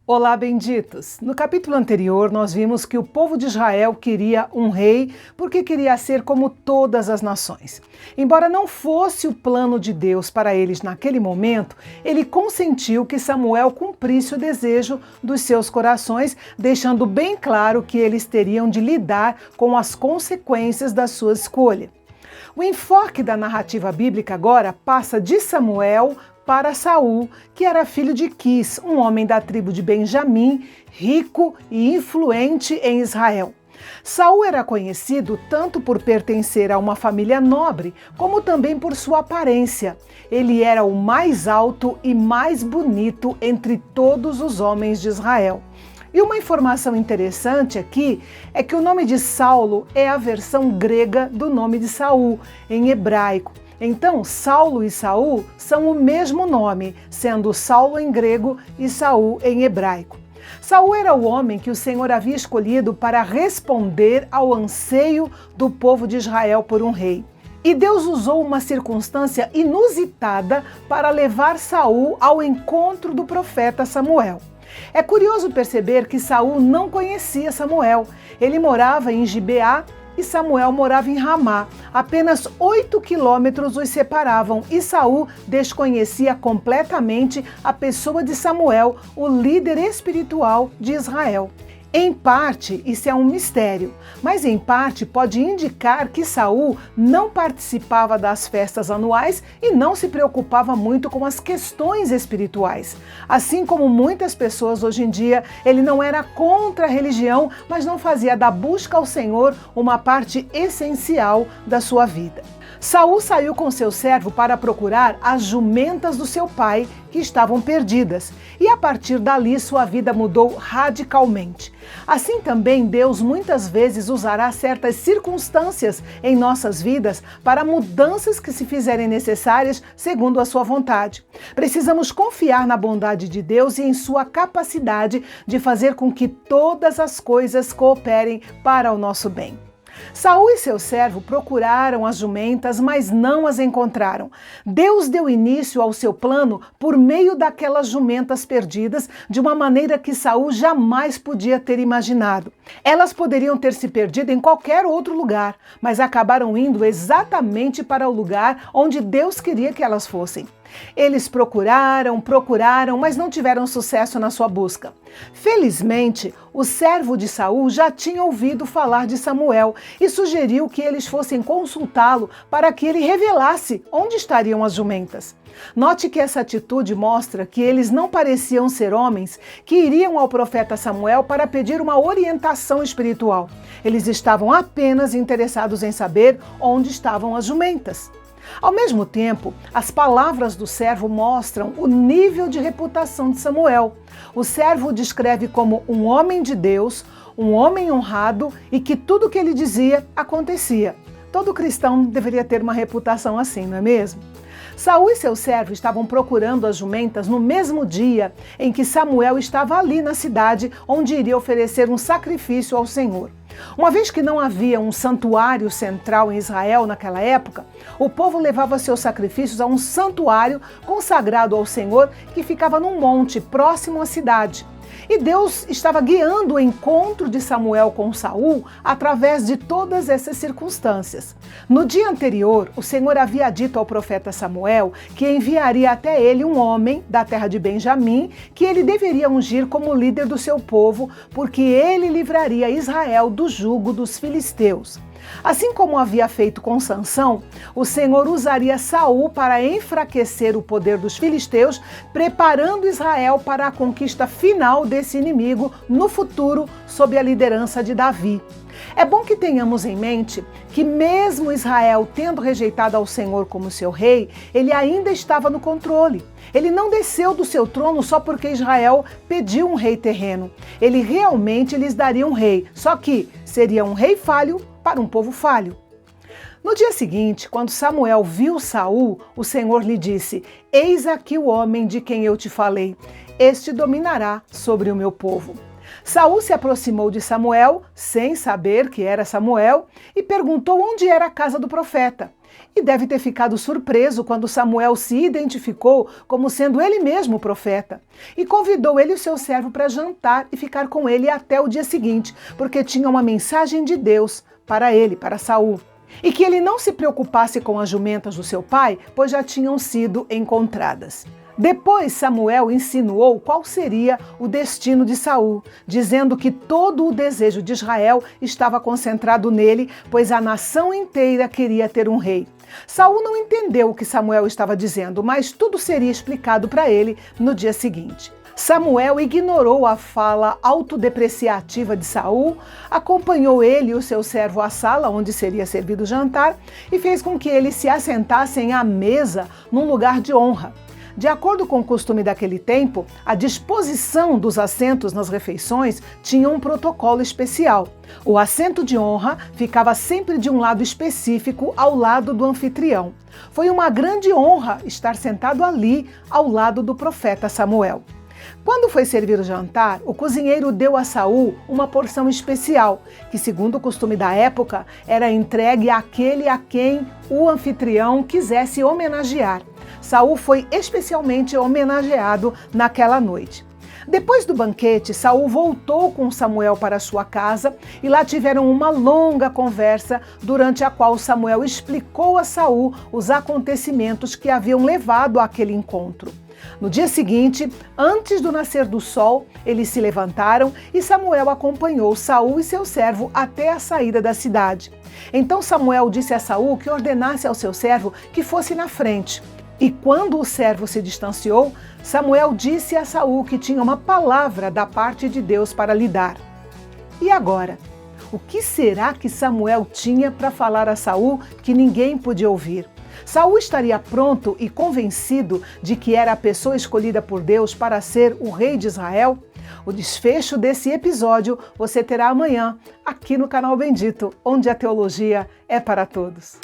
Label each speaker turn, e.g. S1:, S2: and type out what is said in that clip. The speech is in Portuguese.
S1: Olá, benditos! No capítulo anterior, nós vimos que o povo de Israel queria um rei porque queria ser como todas as nações. Embora não fosse o plano de Deus para eles naquele momento, ele consentiu que Samuel cumprisse o desejo dos seus corações, deixando bem claro que eles teriam de lidar com as consequências da sua escolha. O enfoque da narrativa bíblica agora passa de Samuel para Saul, que era filho de Quis, um homem da tribo de Benjamim, rico e influente em Israel. Saul era conhecido tanto por pertencer a uma família nobre, como também por sua aparência. Ele era o mais alto e mais bonito entre todos os homens de Israel. E uma informação interessante aqui é que o nome de Saulo é a versão grega do nome de Saul, em hebraico. Então, Saulo e Saul são o mesmo nome, sendo Saulo em grego e Saul em hebraico. Saul era o homem que o Senhor havia escolhido para responder ao anseio do povo de Israel por um rei. E Deus usou uma circunstância inusitada para levar Saul ao encontro do profeta Samuel. É curioso perceber que Saul não conhecia Samuel. Ele morava em Gibeá e Samuel morava em Ramá. Apenas 8 quilômetros os separavam e Saul desconhecia completamente a pessoa de Samuel, o líder espiritual de Israel. Em parte, isso é um mistério, mas em parte pode indicar que Saul não participava das festas anuais e não se preocupava muito com as questões espirituais. Assim como muitas pessoas hoje em dia, ele não era contra a religião, mas não fazia da busca ao Senhor uma parte essencial da sua vida. Saul saiu com seu servo para procurar as jumentas do seu pai, que estavam perdidas, e a partir dali sua vida mudou radicalmente. Assim também Deus muitas vezes usará certas circunstâncias em nossas vidas para mudanças que se fizerem necessárias segundo a sua vontade. Precisamos confiar na bondade de Deus e em sua capacidade de fazer com que todas as coisas cooperem para o nosso bem. Saul e seu servo procuraram as jumentas, mas não as encontraram. Deus deu início ao seu plano por meio daquelas jumentas perdidas, de uma maneira que Saul jamais podia ter imaginado. Elas poderiam ter se perdido em qualquer outro lugar, mas acabaram indo exatamente para o lugar onde Deus queria que elas fossem. Eles procuraram, mas não tiveram sucesso na sua busca. Felizmente, o servo de Saul já tinha ouvido falar de Samuel e sugeriu que eles fossem consultá-lo para que ele revelasse onde estariam as jumentas. Note que essa atitude mostra que eles não pareciam ser homens que iriam ao profeta Samuel para pedir uma orientação espiritual. Eles estavam apenas interessados em saber onde estavam as jumentas. Ao mesmo tempo, as palavras do servo mostram o nível de reputação de Samuel. O servo o descreve como um homem de Deus, um homem honrado e que tudo o que ele dizia acontecia. Todo cristão deveria ter uma reputação assim, não é mesmo? Saul e seu servo estavam procurando as jumentas no mesmo dia em que Samuel estava ali na cidade onde iria oferecer um sacrifício ao Senhor. Uma vez que não havia um santuário central em Israel naquela época, o povo levava seus sacrifícios a um santuário consagrado ao Senhor que ficava num monte próximo à cidade. E Deus estava guiando o encontro de Samuel com Saul através de todas essas circunstâncias. No dia anterior, o Senhor havia dito ao profeta Samuel que enviaria até ele um homem da terra de Benjamim, que ele deveria ungir como líder do seu povo, porque ele livraria Israel do jugo dos filisteus. Assim como havia feito com Sansão, o Senhor usaria Saul para enfraquecer o poder dos filisteus, preparando Israel para a conquista final desse inimigo no futuro, sob a liderança de Davi. É bom que tenhamos em mente que mesmo Israel tendo rejeitado ao Senhor como seu rei, ele ainda estava no controle. Ele não desceu do seu trono só porque Israel pediu um rei terreno. Ele realmente lhes daria um rei, só que seria um rei falho para um povo falho. No dia seguinte, quando Samuel viu Saul, o Senhor lhe disse: "Eis aqui o homem de quem eu te falei. Este dominará sobre o meu povo." Saul se aproximou de Samuel, sem saber que era Samuel, e perguntou onde era a casa do profeta. E deve ter ficado surpreso quando Samuel se identificou como sendo ele mesmo o profeta e convidou ele e o seu servo para jantar e ficar com ele até o dia seguinte, porque tinha uma mensagem de Deus para ele, para Saul. E que ele não se preocupasse com as jumentas do seu pai, pois já tinham sido encontradas. Depois Samuel insinuou qual seria o destino de Saul, dizendo que todo o desejo de Israel estava concentrado nele, pois a nação inteira queria ter um rei. Saul não entendeu o que Samuel estava dizendo, mas tudo seria explicado para ele no dia seguinte. Samuel ignorou a fala autodepreciativa de Saul, acompanhou ele e o seu servo à sala onde seria servido o jantar e fez com que eles se assentassem à mesa num lugar de honra. De acordo com o costume daquele tempo, a disposição dos assentos nas refeições tinha um protocolo especial. O assento de honra ficava sempre de um lado específico, ao lado do anfitrião. Foi uma grande honra estar sentado ali, ao lado do profeta Samuel. Quando foi servir o jantar, o cozinheiro deu a Saul uma porção especial, que, segundo o costume da época, era entregue àquele a quem o anfitrião quisesse homenagear. Saul foi especialmente homenageado naquela noite. Depois do banquete, Saul voltou com Samuel para sua casa e lá tiveram uma longa conversa, durante a qual Samuel explicou a Saul os acontecimentos que haviam levado àquele encontro. No dia seguinte, antes do nascer do sol, eles se levantaram e Samuel acompanhou Saul e seu servo até a saída da cidade. Então Samuel disse a Saul que ordenasse ao seu servo que fosse na frente. E quando o servo se distanciou, Samuel disse a Saul que tinha uma palavra da parte de Deus para lhe dar. E agora? O que será que Samuel tinha para falar a Saul que ninguém podia ouvir? Saul estaria pronto e convencido de que era a pessoa escolhida por Deus para ser o rei de Israel? O desfecho desse episódio você terá amanhã, aqui no canal Bendito, onde a teologia é para todos.